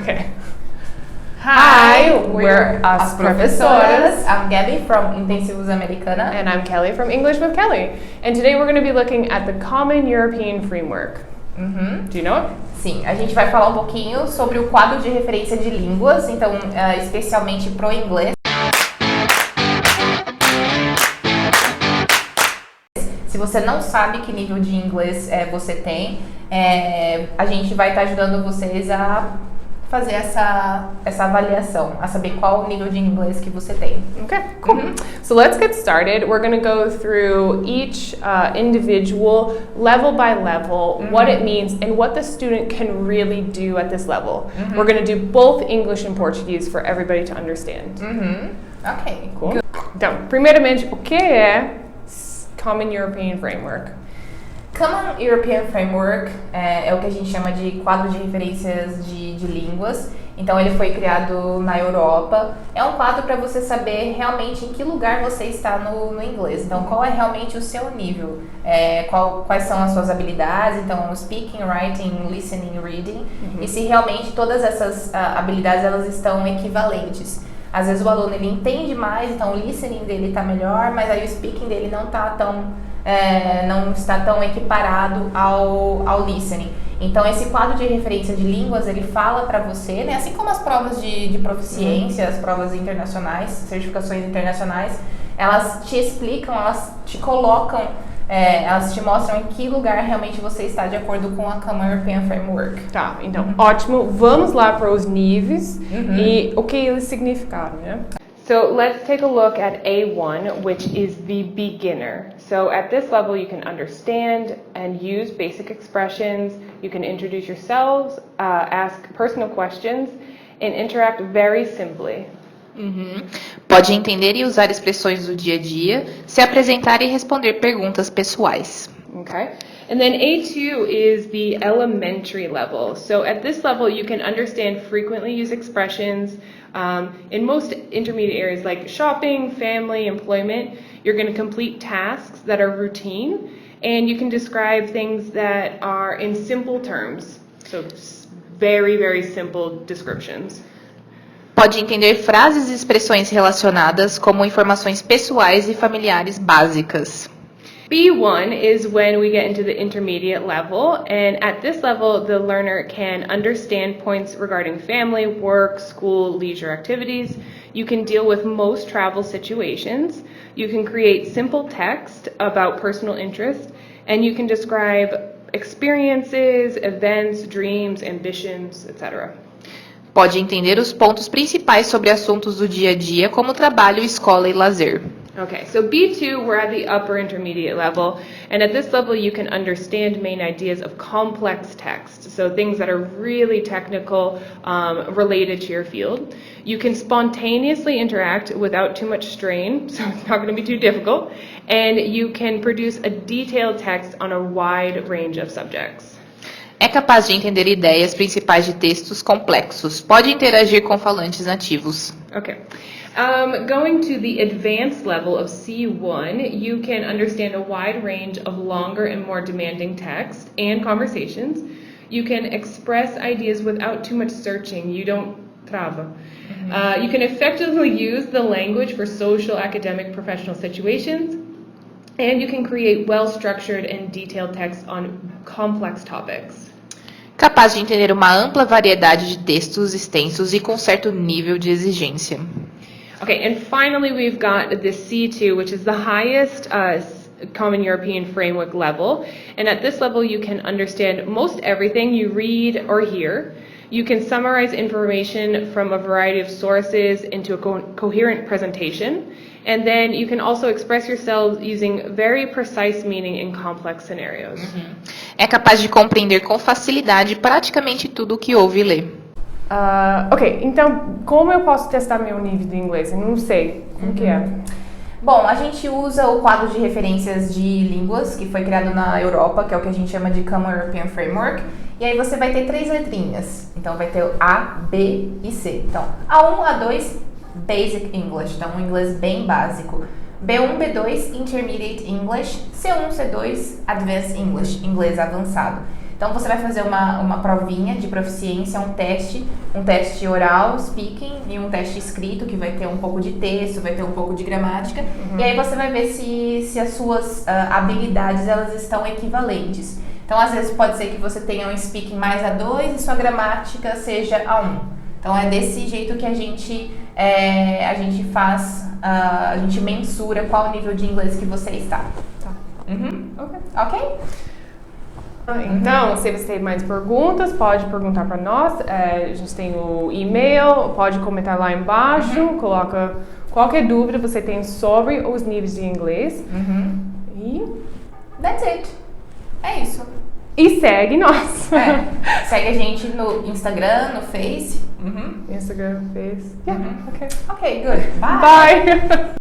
Okay. Hi, we're As Professoras. I'm Gabi from Intensivos Americana. And I'm Kelly from English with Kelly. And today we're going to be looking at the Common European Framework. Do you know it? Sim, a gente vai falar um pouquinho sobre o quadro de referência de línguas, então especialmente pro inglês. Se você não sabe que nível de inglês você tem, a gente vai estar ajudando vocês a fazer essa avaliação, a saber qual o nível de inglês que você tem. Okay, cool. So let's get started. We're going to go through each individual, level by level, what it means and what the student can really do at this level. We're going to do both English and Portuguese for everybody to understand. Ok. Cool. Então, primeiramente, o que é Common European Framework? Common European Framework é o que a gente chama de quadro de referências de línguas. Então ele foi criado na Europa. É um quadro para você saber realmente em que lugar você está no inglês. Então qual é realmente o seu nível, quais são as suas habilidades. Então speaking, writing, listening, reading. E se realmente todas essas habilidades elas estão equivalentes. Às vezes o aluno ele entende mais, então o listening dele está melhor, mas aí o speaking dele não está tão equiparado ao listening. Então esse quadro de referência de línguas ele fala para você, né, assim como as provas de proficiência, as provas internacionais, certificações internacionais, elas te explicam, elas te colocam, elas te mostram em que lugar realmente você está de acordo com a Common European Framework. Tá, então ótimo. Vamos lá para os níveis e o que eles significaram, né? So let's take a look at A1, which is the beginner. So at this level, you can understand and use basic expressions. You can introduce yourselves, ask personal questions, and interact very simply. Pode entender e usar expressões do dia a dia, se apresentar e responder perguntas pessoais. Okay. And then A2 is the elementary level. So at this level, you can understand frequently used expressions. In most intermediate areas like shopping, family, employment, you're going to complete tasks that are routine, and you can describe things that are in simple terms. So very, very simple descriptions. Pode entender frases e expressões relacionadas como informações pessoais e familiares básicas. B1 is when we get into the intermediate level, and at this level, the learner can understand points regarding family, work, school, leisure activities. You can deal with most travel situations. You can create simple text about personal interest, and you can describe experiences, events, dreams, ambitions, etc. Pode entender os pontos principais sobre assuntos do dia a dia, como trabalho, escola e lazer. Okay, so B2, we're at the upper intermediate level, and at this level you can understand main ideas of complex text, so things that are really technical, related to your field. You can spontaneously interact without too much strain, so it's not going to be too difficult, and you can produce a detailed text on a wide range of subjects. É capaz de entender ideias principais de textos complexos. Pode interagir com falantes nativos. Okay. Going to the advanced level of C1, you can understand a wide range of longer and more demanding text and conversations. You can express ideas without too much searching. You don't trava. You can effectively use the language for social, academic, professional situations. And you can create well-structured and detailed text on complex topics. Capaz de entender uma ampla variedade de textos extensos e com certo nível de exigência. Okay, and finally we've got the C2, which is the highest Common European Framework level. And at this level you can understand most everything you read or hear. You can summarize information from a variety of sources into a coherent presentation. And then you can also express yourselves using very precise meaning in complex scenarios. É capaz de compreender com facilidade praticamente tudo o que ouve e lê. Ok, então como eu posso testar meu nível de inglês? Eu não sei. Como que é? Bom, a gente usa o quadro de referências de línguas, que foi criado na Europa, que é o que a gente chama de Common European Framework. E aí você vai ter 3 letrinhas. Então vai ter o A, B e C. Então, A1, A2, Basic English. Então, um inglês bem básico. B1, B2, Intermediate English. C1, C2, Advanced English, inglês avançado. Então você vai fazer uma provinha de proficiência, um teste oral, speaking, e um teste escrito, que vai ter um pouco de texto, vai ter um pouco de gramática. E aí você vai ver se as suas habilidades elas estão equivalentes. Então às vezes pode ser que você tenha um speaking mais A2 e sua gramática seja A1. Então é desse jeito que a gente faz, a gente mensura qual o nível de inglês que você está. Tá. Ok? Então, se você tem mais perguntas, pode perguntar para nós. A gente tem o e-mail, pode comentar lá embaixo, coloca qualquer dúvida que você tem sobre os níveis de inglês. E That's it. É isso. E segue nós. Segue a gente no Instagram, no Face. Instagram, Face. Yeah, okay. Ok, good. Bye. Bye.